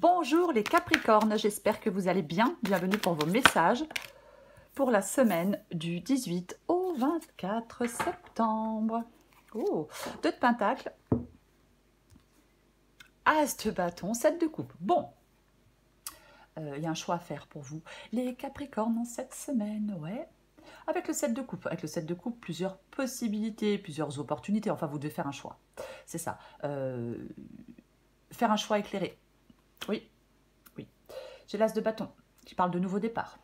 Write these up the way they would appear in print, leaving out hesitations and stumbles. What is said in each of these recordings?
Bonjour les Capricornes, j'espère que vous allez bien. Bienvenue pour vos messages pour la semaine du 18 au 24 septembre. Oh, 2 de Pentacle, As de bâton, 7 de coupe. Bon, il y a un choix à faire pour vous. Les Capricornes en cette semaine, ouais. Avec le 7 de coupe. Avec le 7 de coupe, plusieurs possibilités, plusieurs opportunités. Enfin, vous devez faire un choix. C'est ça. Faire un choix éclairé. Oui, oui. J'ai l'As de bâton qui parle de nouveau départ,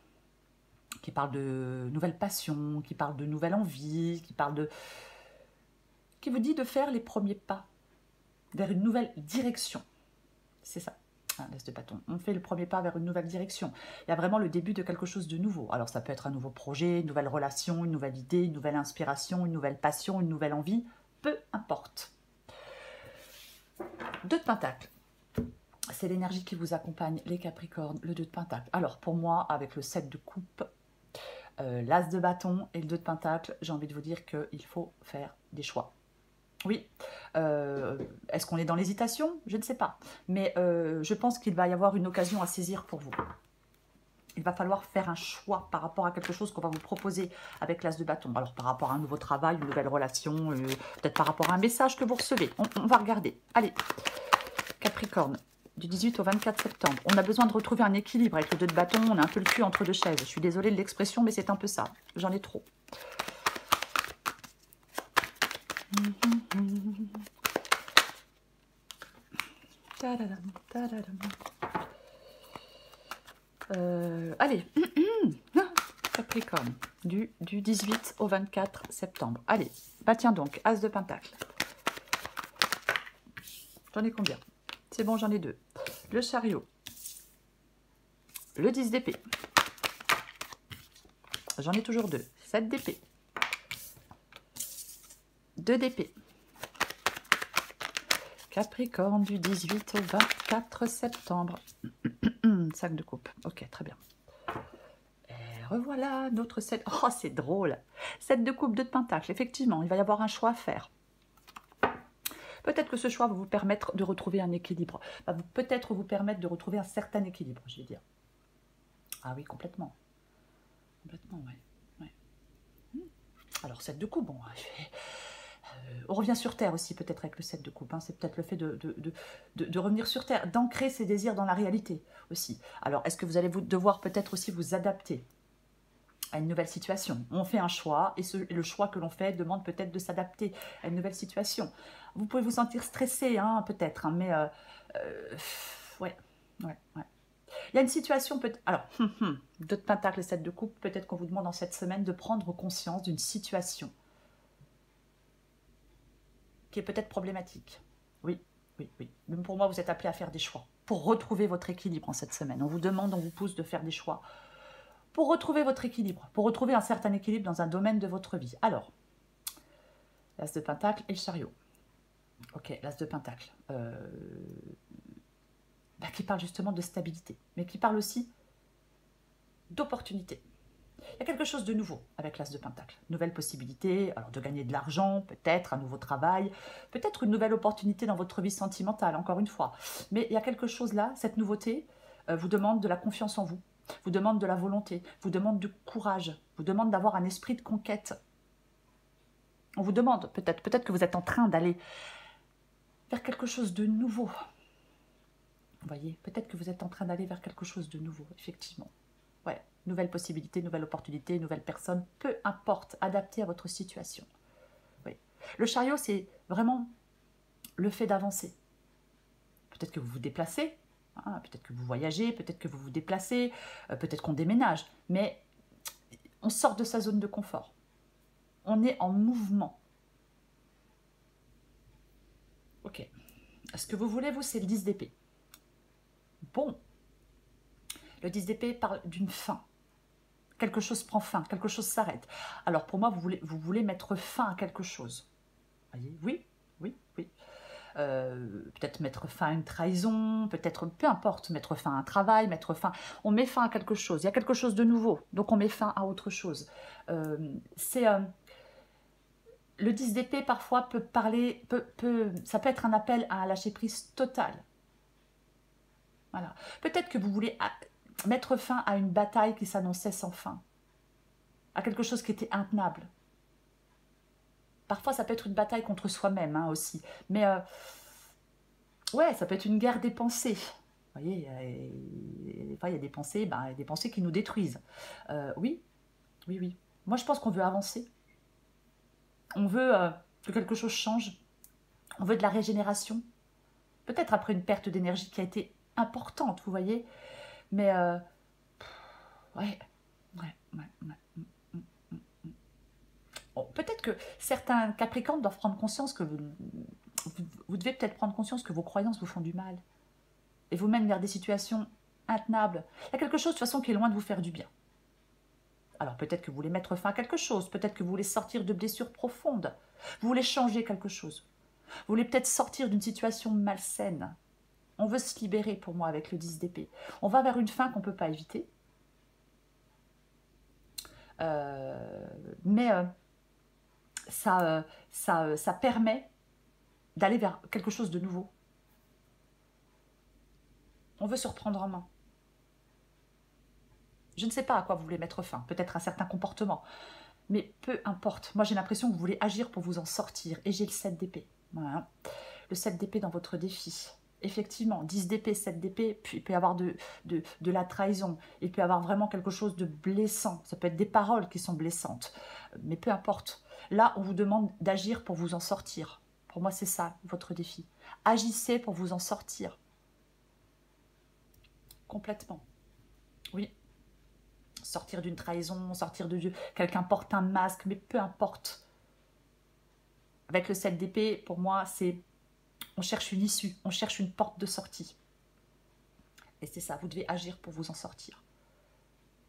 qui parle de nouvelles passions, qui parle de nouvelles envies, qui vous dit de faire les premiers pas vers une nouvelle direction. C'est ça, l'As de bâton. On fait le premier pas vers une nouvelle direction. Il y a vraiment le début de quelque chose de nouveau. Alors ça peut être un nouveau projet, une nouvelle relation, une nouvelle idée, une nouvelle inspiration, une nouvelle passion, une nouvelle envie, peu importe. 2 de Pentacle. C'est l'énergie qui vous accompagne, les Capricornes, le 2 de Pentacle. Alors pour moi, avec le 7 de coupe, l'As de bâton et le 2 de Pentacle, j'ai envie de vous dire qu'il faut faire des choix. Oui, est-ce qu'on est dans l'hésitation? Je ne sais pas. Mais je pense qu'il va y avoir une occasion à saisir pour vous. Il va falloir faire un choix par rapport à quelque chose qu'on va vous proposer avec l'As de bâton. Alors par rapport à un nouveau travail, une nouvelle relation, peut-être par rapport à un message que vous recevez. On va regarder. Allez, Capricorne. Du 18 au 24 septembre. On a besoin de retrouver un équilibre avec le 2 de bâton. On a un peu le cul entre deux chaises. Je suis désolée de l'expression, mais c'est un peu ça. J'en ai trop. Allez. Capricorne. Du 18 au 24 septembre. Allez. Bah tiens donc. As de Pentacle. J'en ai combien? C'est bon, j'en ai 2. Le chariot. Le 10 d'épée. J'en ai toujours 2. 7 d'épée. 2 d'épée. Capricorne du 18 au 24 septembre. 5 de coupe. Ok, très bien. Et revoilà notre 7. Oh, c'est drôle. 7 de coupe, 2 de pentacle. Effectivement, il va y avoir un choix à faire. Peut-être que ce choix va vous permettre de retrouver un équilibre. Va peut-être vous permettre de retrouver un certain équilibre, je vais dire. Ah oui, complètement. Complètement, ouais. Alors, 7 de coupe, bon... on revient sur Terre aussi, peut-être avec le 7 de coupe. Hein. C'est peut-être le fait de revenir sur Terre, d'ancrer ses désirs dans la réalité aussi. Alors, est-ce que vous allez devoir peut-être aussi vous adapter à une nouvelle situation? On fait un choix et le choix que l'on fait demande peut-être de s'adapter à une nouvelle situation. Vous pouvez vous sentir stressé, hein, peut-être, hein, mais ouais. Il y a une situation, peut-être... Alors, 2 de pentacle et 7 de coupe, peut-être qu'on vous demande en cette semaine de prendre conscience d'une situation qui est peut-être problématique. Oui. Même pour moi, vous êtes appelé à faire des choix pour retrouver votre équilibre en cette semaine. On vous demande, on vous pousse de faire des choix pour retrouver votre équilibre, pour retrouver un certain équilibre dans un domaine de votre vie. Alors, l'As de Pentacle et le chariot. Ok, l'As de Pentacle. Qui parle justement de stabilité, mais qui parle aussi d'opportunité. Il y a quelque chose de nouveau avec l'As de Pentacle. Nouvelle possibilité, alors de gagner de l'argent, peut-être un nouveau travail, peut-être une nouvelle opportunité dans votre vie sentimentale, encore une fois. Mais il y a quelque chose là, cette nouveauté vous demande de la confiance en vous, vous demande de la volonté, vous demande du courage, vous demande d'avoir un esprit de conquête. On vous demande, peut-être que vous êtes en train d'aller vers quelque chose de nouveau. Vous voyez, peut-être que vous êtes en train d'aller vers quelque chose de nouveau, effectivement. Ouais, nouvelle possibilité, nouvelle opportunité, nouvelle personne, peu importe, adapté à votre situation. Oui. Le chariot, c'est vraiment le fait d'avancer. Peut-être que vous vous déplacez, hein, peut-être que vous voyagez, peut-être que vous vous déplacez, peut-être qu'on déménage, mais on sort de sa zone de confort. On est en mouvement. Ok. Ce que vous voulez, vous, c'est le 10 d'épée. Bon. Le 10 d'épée parle d'une fin. Quelque chose prend fin, quelque chose s'arrête. Alors pour moi, vous voulez mettre fin à quelque chose. Voyez, oui. Peut-être mettre fin à une trahison, peut-être, peu importe, mettre fin à un travail, mettre fin... On met fin à quelque chose, il y a quelque chose de nouveau, donc on met fin à autre chose. Le 10 d'épée, parfois, peut parler... ça peut être un appel à un lâcher-prise total. Voilà. Peut-être que vous voulez mettre fin à une bataille qui s'annonçait sans fin, à quelque chose qui était intenable. Parfois, ça peut être une bataille contre soi-même hein, aussi. Mais ouais, ça peut être une guerre des pensées. Vous voyez, des fois, il y a des pensées, ben, des pensées qui nous détruisent. Oui, oui, oui. Moi, je pense qu'on veut avancer. On veut que quelque chose change. On veut de la régénération. Peut-être après une perte d'énergie qui a été importante, vous voyez. Mais ouais, ouais, ouais, ouais. Bon, peut-être que certains Capricornes doivent prendre conscience que vous devez peut-être prendre conscience que vos croyances vous font du mal et vous mènent vers des situations intenables. Il y a quelque chose de toute façon qui est loin de vous faire du bien. Alors peut-être que vous voulez mettre fin à quelque chose, peut-être que vous voulez sortir de blessures profondes, vous voulez changer quelque chose, vous voulez peut-être sortir d'une situation malsaine. On veut se libérer pour moi avec le 10 d'épée. On va vers une fin qu'on ne peut pas éviter. Mais ça permet d'aller vers quelque chose de nouveau. On veut se reprendre en main. Je ne sais pas à quoi vous voulez mettre fin, peut-être un certain comportement, mais peu importe. Moi, j'ai l'impression que vous voulez agir pour vous en sortir, et j'ai le 7 d'épée. Voilà. Le 7 d'épée dans votre défi. Effectivement, 10 d'épée, 7 d'épée, puis il peut y avoir de la trahison, il peut y avoir vraiment quelque chose de blessant, ça peut être des paroles qui sont blessantes, mais peu importe. Là, on vous demande d'agir pour vous en sortir. Pour moi, c'est ça, votre défi. Agissez pour vous en sortir. Complètement. Oui. Sortir d'une trahison, sortir de Dieu. Quelqu'un porte un masque, mais peu importe. Avec le 7 d'épée, pour moi, c'est... On cherche une issue, on cherche une porte de sortie. Et c'est ça, vous devez agir pour vous en sortir.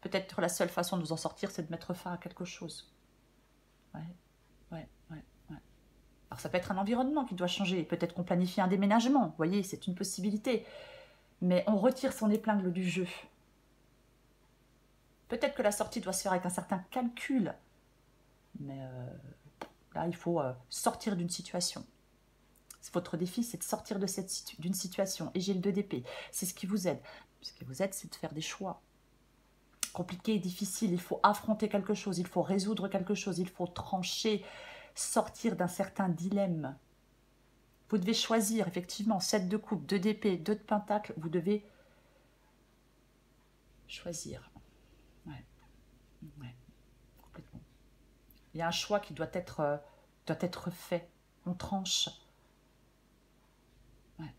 Peut-être la seule façon de vous en sortir, c'est de mettre fin à quelque chose. Ouais, ouais, ouais, ouais. Alors ça peut être un environnement qui doit changer. Peut-être qu'on planifie un déménagement. Vous voyez, c'est une possibilité. Mais on retire son épingle du jeu. Peut-être que la sortie doit se faire avec un certain calcul. Mais là, il faut sortir d'une situation. Votre défi, c'est de sortir d'une situation. Et j'ai le 2 d'épée. C'est ce qui vous aide. Ce qui vous aide, c'est de faire des choix. Compliqué et difficile. Il faut affronter quelque chose. Il faut résoudre quelque chose. Il faut trancher. Sortir d'un certain dilemme. Vous devez choisir, effectivement, 7 de coupe, 2 d'épée, 2 de pentacle. Vous devez choisir. Ouais. Ouais. Complètement. Il y a un choix qui doit être fait. On tranche. Ouais.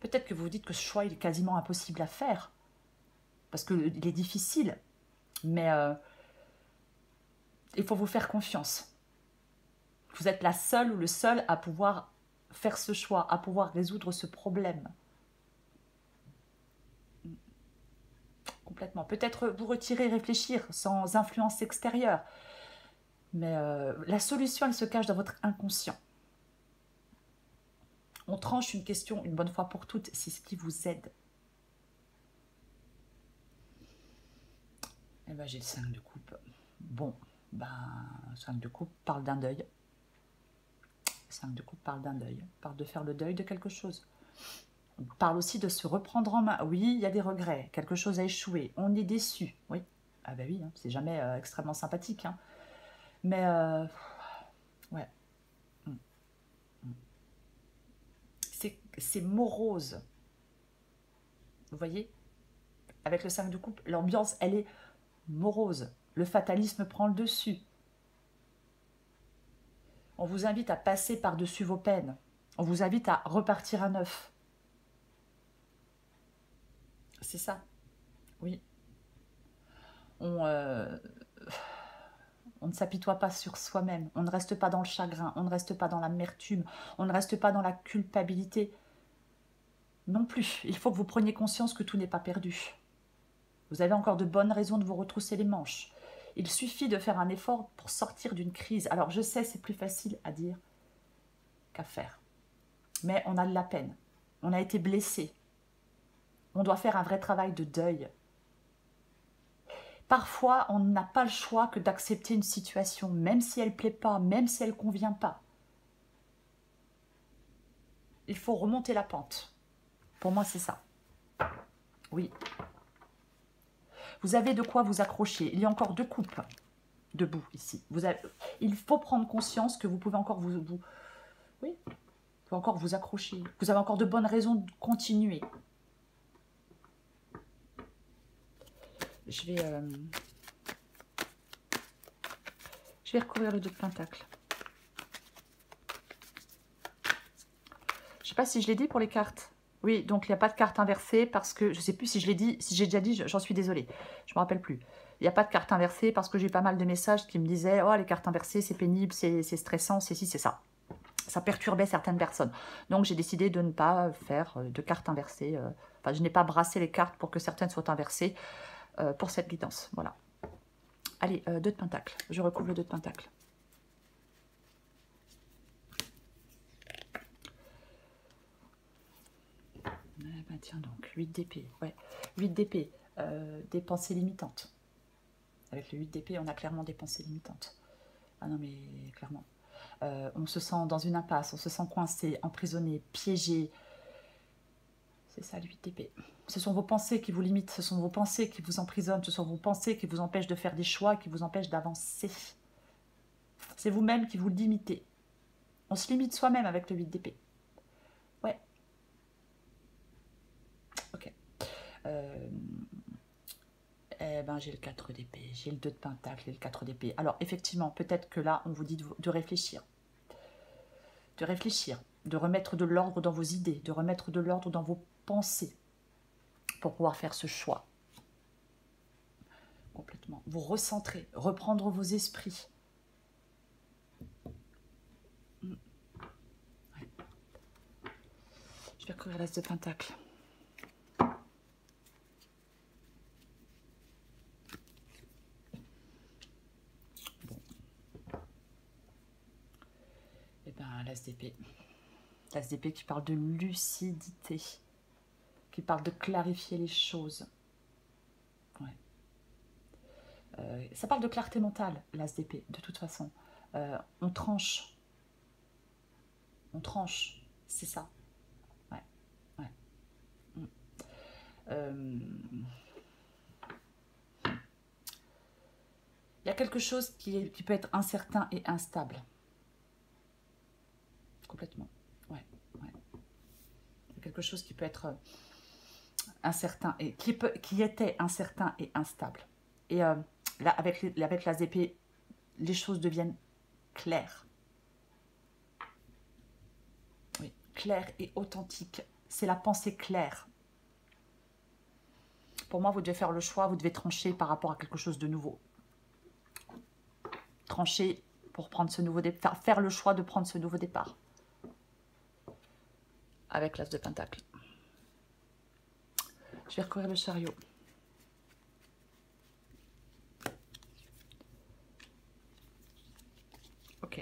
Peut-être que vous vous dites que ce choix il est quasiment impossible à faire. Parce qu'il est difficile. Mais il faut vous faire confiance. Vous êtes la seule ou le seul à pouvoir faire ce choix, à pouvoir résoudre ce problème. Complètement. Peut-être vous retirer, réfléchir sans influence extérieure. Mais la solution, elle se cache dans votre inconscient. On tranche une question une bonne fois pour toutes. C'est ce qui vous aide. Eh ben, j'ai le 5 de coupe. Bon, ben, 5 de coupe parle d'un deuil. 5 de coupe parle d'un deuil. Parle de faire le deuil de quelque chose. On parle aussi de se reprendre en main. Oui, il y a des regrets. Quelque chose a échoué. On est déçu. Oui. Ah ben oui, hein, c'est jamais extrêmement sympathique. Hein. Mais, ouais. C'est morose. Vous voyez? Avec le 5 de coupe, l'ambiance, elle est morose. Le fatalisme prend le dessus. On vous invite à passer par-dessus vos peines. On vous invite à repartir à neuf. C'est ça. Oui. On ne s'apitoie pas sur soi-même. On ne reste pas dans le chagrin. On ne reste pas dans l'amertume. On ne reste pas dans la culpabilité. Non plus. Il faut que vous preniez conscience que tout n'est pas perdu. Vous avez encore de bonnes raisons de vous retrousser les manches. Il suffit de faire un effort pour sortir d'une crise. Alors je sais, c'est plus facile à dire qu'à faire. Mais on a de la peine. On a été blessé. On doit faire un vrai travail de deuil. Parfois, on n'a pas le choix que d'accepter une situation, même si elle ne plaît pas, même si elle ne convient pas. Il faut remonter la pente. Pour moi, c'est ça. Oui. Vous avez de quoi vous accrocher. Il y a encore 2 coupes debout ici. Il faut prendre conscience que vous pouvez encore oui, vous pouvez encore vous accrocher. Vous avez encore de bonnes raisons de continuer. Je vais recouvrir le 2 de pentacle. Je ne sais pas si je l'ai dit pour les cartes. Oui, donc il n'y a pas de carte inversée parce que, je ne sais plus si je l'ai dit, si j'ai déjà dit, j'en suis désolée. Je ne me rappelle plus. Il n'y a pas de carte inversée parce que j'ai eu pas mal de messages qui me disaient « Oh, les cartes inversées, c'est pénible, c'est stressant, c'est ci, c'est ça. » Ça perturbait certaines personnes. Donc j'ai décidé de ne pas faire de cartes inversées. Enfin, je n'ai pas brassé les cartes pour que certaines soient inversées pour cette guidance. Voilà. Allez, 2 de pentacle. Je recouvre le 2 de pentacle. Ben tiens donc, 8 d'épée. Ouais, 8 d'épée. Des pensées limitantes. Avec le 8 d'épée, on a clairement des pensées limitantes. Ah non, mais clairement. On se sent dans une impasse, on se sent coincé, emprisonné, piégé. C'est ça, le 8 d'épée. Ce sont vos pensées qui vous limitent, ce sont vos pensées qui vous emprisonnent, ce sont vos pensées qui vous empêchent de faire des choix, qui vous empêchent d'avancer. C'est vous-même qui vous limitez. On se limite soi-même avec le 8 d'épée. Ouais. Ok. Eh ben, j'ai le 4 d'épée, j'ai le 2 de pentacle et le 4 d'épée. Alors, effectivement, peut-être que là, on vous dit de réfléchir. De réfléchir, de remettre de l'ordre dans vos idées, de remettre de l'ordre dans vos pensées pour pouvoir faire ce choix. Complètement. Vous recentrer, reprendre vos esprits. Ouais. Je vais recouvrir l'as de pentacle. L'as d'épée. L'as d'épée qui parle de lucidité, qui parle de clarifier les choses. Ouais. Ça parle de clarté mentale, l'as d'épée, de toute façon. On tranche. On tranche, c'est ça. Ouais. Ouais. Il y a quelque chose qui peut être incertain et instable. Complètement. Ouais, ouais. C'est quelque chose qui peut être incertain et qui était incertain et instable. Et là, avec l'as d'épée, les choses deviennent claires. Oui, claires et authentiques. C'est la pensée claire. Pour moi, vous devez faire le choix, vous devez trancher par rapport à quelque chose de nouveau. Trancher pour prendre ce nouveau départ, faire le choix de prendre ce nouveau départ. Avec l'as de pentacle. Je vais recouvrir le chariot. Ok.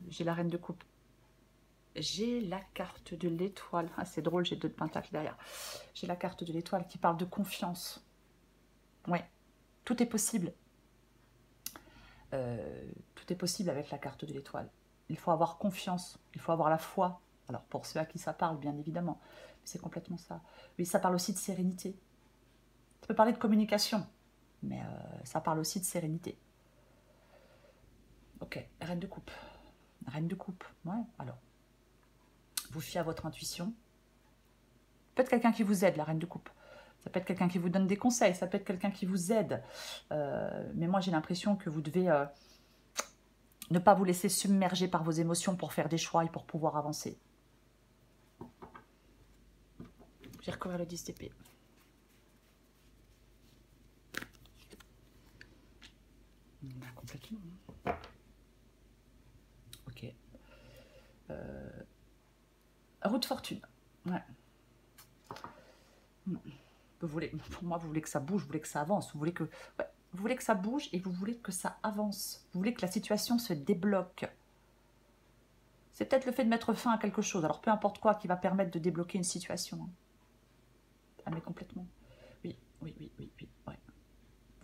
J'ai la reine de coupe. J'ai la carte de l'étoile. Ah, c'est drôle, j'ai 2 de pentacle derrière. J'ai la carte de l'étoile qui parle de confiance. Ouais, tout est possible. Tout est possible avec la carte de l'étoile. Il faut avoir confiance, il faut avoir la foi. Alors pour ceux à qui ça parle, bien évidemment, c'est complètement ça. Oui, ça parle aussi de sérénité. Ça peut parler de communication, mais ça parle aussi de sérénité. Ok, reine de coupe. Reine de coupe, ouais, alors. Vous fiez à votre intuition. Peut-être quelqu'un qui vous aide, la reine de coupe. Ça peut être quelqu'un qui vous donne des conseils, ça peut être quelqu'un qui vous aide. Mais moi, j'ai l'impression que vous devez ne pas vous laisser submerger par vos émotions pour faire des choix et pour pouvoir avancer. J'ai recouvert le 10 d'épée. Complètement. Ok. Roue de fortune. Ouais. Vous voulez, pour moi, vous voulez que ça bouge, vous voulez que ça avance, vous voulez que, ouais, vous voulez que ça bouge et vous voulez que ça avance. Vous voulez que la situation se débloque. C'est peut-être le fait de mettre fin à quelque chose, alors peu importe quoi, qui va permettre de débloquer une situation. Ah mais complètement. Oui, oui, oui, oui, oui. Ouais.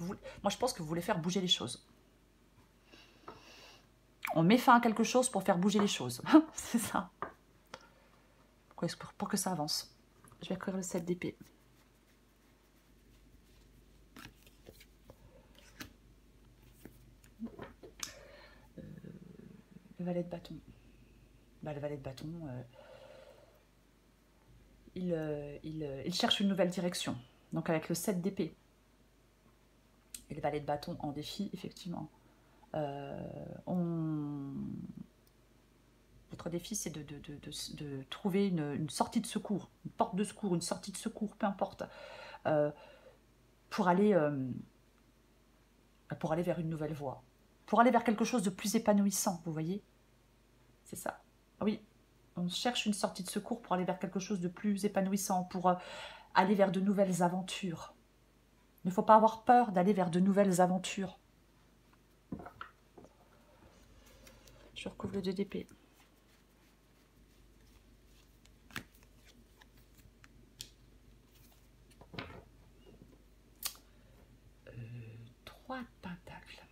Moi, je pense que vous voulez faire bouger les choses. On met fin à quelque chose pour faire bouger les choses. C'est ça. pour que ça avance. Je vais courir le 7 d'épée. Le valet de bâton. Bah, le valet de bâton, il cherche une nouvelle direction. Donc avec le 7 d'épée et le valet de bâton en défi, effectivement, votre défi, c'est de trouver une sortie de secours, une porte de secours, une sortie de secours, peu importe, pour aller vers une nouvelle voie, pour aller vers quelque chose de plus épanouissant, vous voyez? C'est ça. Oui, on cherche une sortie de secours pour aller vers quelque chose de plus épanouissant, pour aller vers de nouvelles aventures. Il ne faut pas avoir peur d'aller vers de nouvelles aventures. Je recouvre le 2 d'épée. De Pentacle.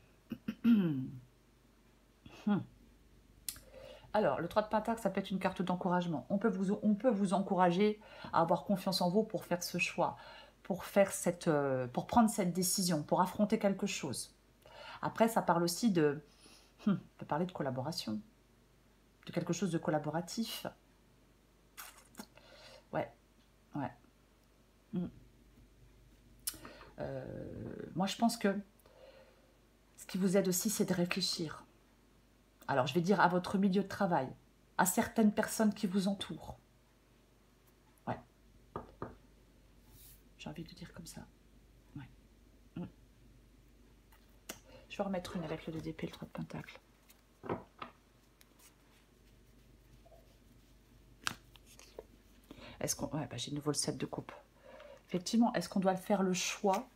Alors, le 3 de Pentacle, ça peut être une carte d'encouragement. On peut vous encourager à avoir confiance en vous pour faire ce choix, pour prendre cette décision, pour affronter quelque chose. Après, ça parle aussi on peut parler de collaboration, de quelque chose de collaboratif. Ouais, ouais. Moi, je pense que ce qui vous aide aussi, c'est de réfléchir. Alors, je vais dire à votre milieu de travail, à certaines personnes qui vous entourent. Ouais. J'ai envie de dire comme ça. Ouais. Je vais remettre une avec le 2 d'épée, le 3 de Pentacle. Est-ce qu'on... Ouais, bah, j'ai de nouveau le 7 de coupe. Effectivement, est-ce qu'on doit faire le choix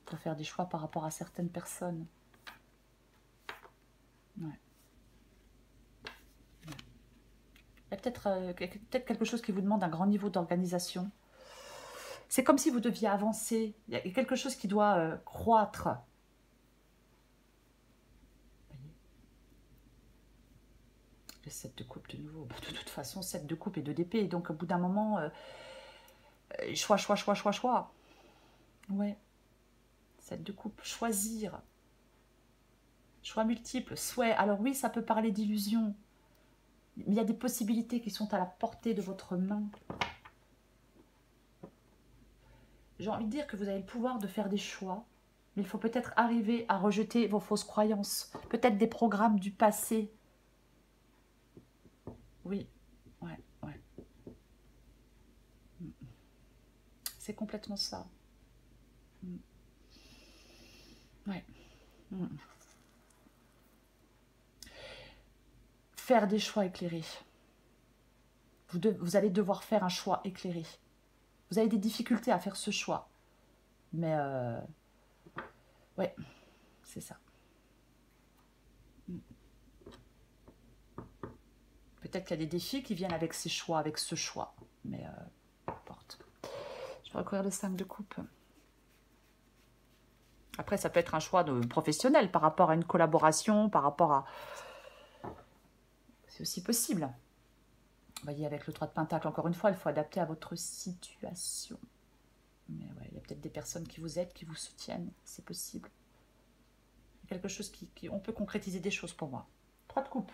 pour faire des choix par rapport à certaines personnes. Ouais. Il y a peut-être quelque chose qui vous demande un grand niveau d'organisation. C'est comme si vous deviez avancer. Il y a quelque chose qui doit croître. Le 7 de coupe de nouveau. De toute façon, 7 de coupe et 2 d'épée. Donc, au bout d'un moment, choix. Ouais. 7 de coupe. Choisir. Choix multiples. Souhait. Alors oui, ça peut parler d'illusion. Mais il y a des possibilités qui sont à la portée de votre main. J'ai envie de dire que vous avez le pouvoir de faire des choix. Mais il faut peut-être arriver à rejeter vos fausses croyances. Peut-être des programmes du passé. Oui. Ouais. C'est complètement ça. Ouais. Faire des choix éclairés. Vous allez devoir faire un choix éclairé. Vous avez des difficultés à faire ce choix. Mais, ouais, c'est ça. Peut-être qu'il y a des défis qui viennent avec ces choix, avec ce choix. Mais, peu importe. Je vais recouvrir le 5 de coupe. Après, ça peut être un choix professionnel par rapport à une collaboration, par rapport à... C'est aussi possible. Vous voyez, avec le 3 de Pentacle, encore une fois, il faut adapter à votre situation. Mais ouais, il y a peut-être des personnes qui vous aident, qui vous soutiennent. C'est possible. Quelque chose on peut concrétiser des choses pour moi. 3 de coupe.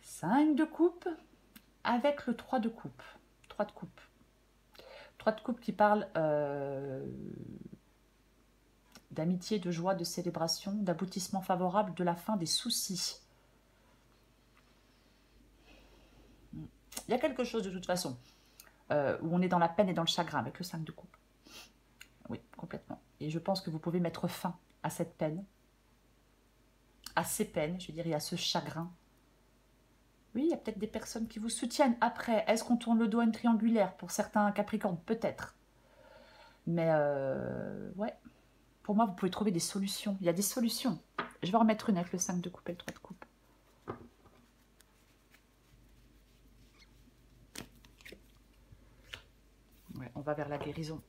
5 de coupe avec le 3 de coupe. 3 de coupe. 3 de coupe qui parle d'amitié, de joie, de célébration, d'aboutissement favorable, de la fin des soucis. Il y a quelque chose de toute façon où on est dans la peine et dans le chagrin avec le 5 de coupe. Oui, complètement. Et je pense que vous pouvez mettre fin à cette peine, à ces peines, je dirais, à ce chagrin. Oui, il y a peut-être des personnes qui vous soutiennent. Après, est-ce qu'on tourne le dos à une triangulaire? Pour certains Capricornes, peut-être. Mais, ouais. Pour moi, vous pouvez trouver des solutions. Il y a des solutions. Je vais remettre une avec le 5 de coupe et le 3 de coupe. Ouais, on va vers la guérison.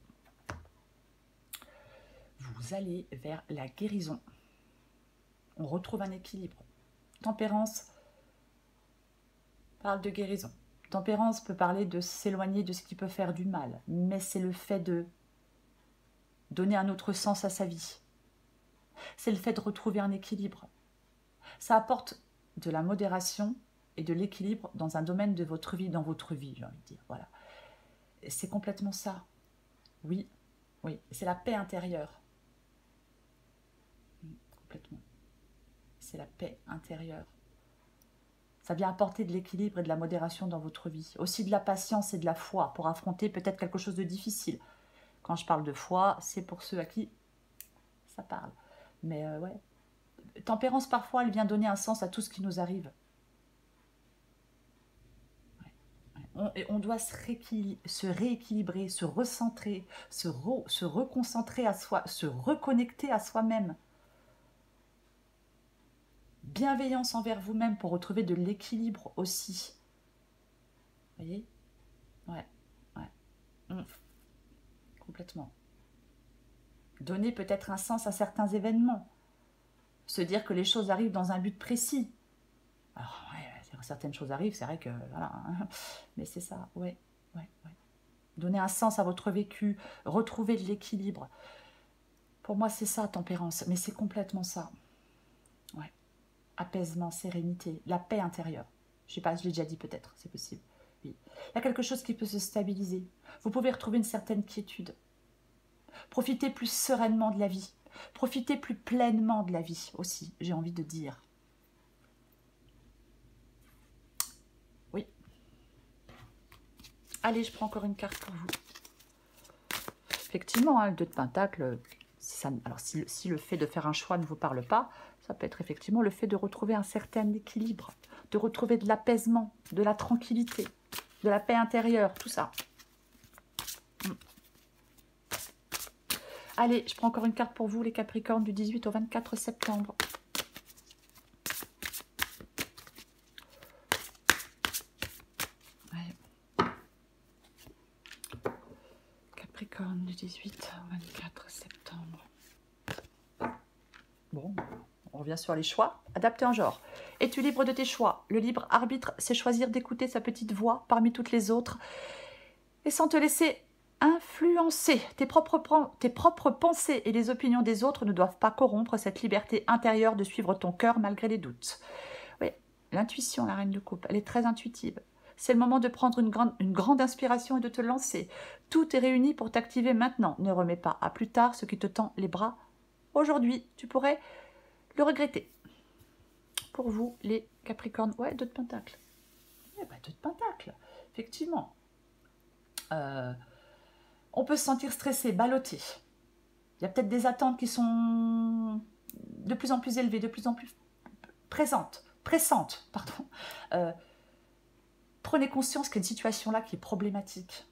Vous allez vers la guérison. On retrouve un équilibre. Tempérance parle de guérison. Tempérance peut parler de s'éloigner de ce qui peut faire du mal, mais c'est le fait de donner un autre sens à sa vie. C'est le fait de retrouver un équilibre. Ça apporte de la modération et de l'équilibre dans un domaine de votre vie, j'ai envie de dire. Voilà. C'est complètement ça. Oui, oui, c'est la paix intérieure. Complètement. C'est la paix intérieure. Ça vient apporter de l'équilibre et de la modération dans votre vie. Aussi de la patience et de la foi pour affronter peut-être quelque chose de difficile. Quand je parle de foi, c'est pour ceux à qui ça parle. Mais ouais. Tempérance, parfois, elle vient donner un sens à tout ce qui nous arrive. On doit se rééquilibrer, se recentrer, se reconcentrer à soi, se reconnecter à soi-même. Bienveillance envers vous-même pour retrouver de l'équilibre aussi. Vous voyez? Ouais, ouais. Complètement. Donner peut-être un sens à certains événements. Se dire que les choses arrivent dans un but précis. Alors, ouais, certaines choses arrivent, c'est vrai que, voilà, mais c'est ça, ouais. Donner un sens à votre vécu, retrouver de l'équilibre. Pour moi, c'est ça, tempérance, mais c'est complètement ça. Ouais. Apaisement, sérénité, la paix intérieure. Je sais pas, je l'ai déjà dit peut-être, c'est possible. Oui. Il y a quelque chose qui peut se stabiliser. Vous pouvez retrouver une certaine quiétude. Profitez plus sereinement de la vie. Profitez plus pleinement de la vie aussi, j'ai envie de dire. Oui. Allez, je prends encore une carte pour vous. Effectivement, hein, le 2 de Pentacle, alors si le fait de faire un choix ne vous parle pas, ça peut être effectivement le fait de retrouver un certain équilibre, de retrouver de l'apaisement, de la tranquillité, de la paix intérieure, tout ça. Allez, je prends encore une carte pour vous, les Capricornes, du 18 au 24 septembre. Ouais. Capricorne, du 18 au 24 septembre. Bon, on revient sur les choix. Adapté en genre. Es-tu libre de tes choix? Le libre arbitre, c'est choisir d'écouter sa petite voix parmi toutes les autres et sans te laisser influencer. Tes propres pensées et les opinions des autres ne doivent pas corrompre cette liberté intérieure de suivre ton cœur malgré les doutes. Oui, l'intuition, la reine de coupe, elle est très intuitive. C'est le moment de prendre une grande inspiration et de te lancer. Tout est réuni pour t'activer maintenant. Ne remets pas à plus tard ce qui te tend les bras aujourd'hui. Tu pourrais le regretter. Pour vous, les Capricornes, ouais, 2 de Pentacle. Eh ben, 2 de Pentacle, effectivement. On peut se sentir stressé, ballotté. Il y a peut-être des attentes qui sont de plus en plus élevées, de plus en plus pressantes. Pardon. Prenez conscience qu'il y a une situation là qui est problématique.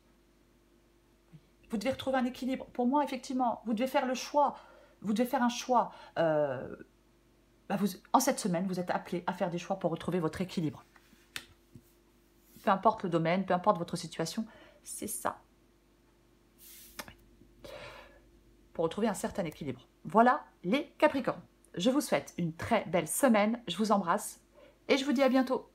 Vous devez retrouver un équilibre. Pour moi, effectivement, vous devez faire le choix. Vous devez faire un choix. En cette semaine, vous êtes appelé à faire des choix pour retrouver votre équilibre. Peu importe le domaine, peu importe votre situation, c'est ça. Pour retrouver un certain équilibre. Voilà les Capricornes. Je vous souhaite une très belle semaine. Je vous embrasse et je vous dis à bientôt.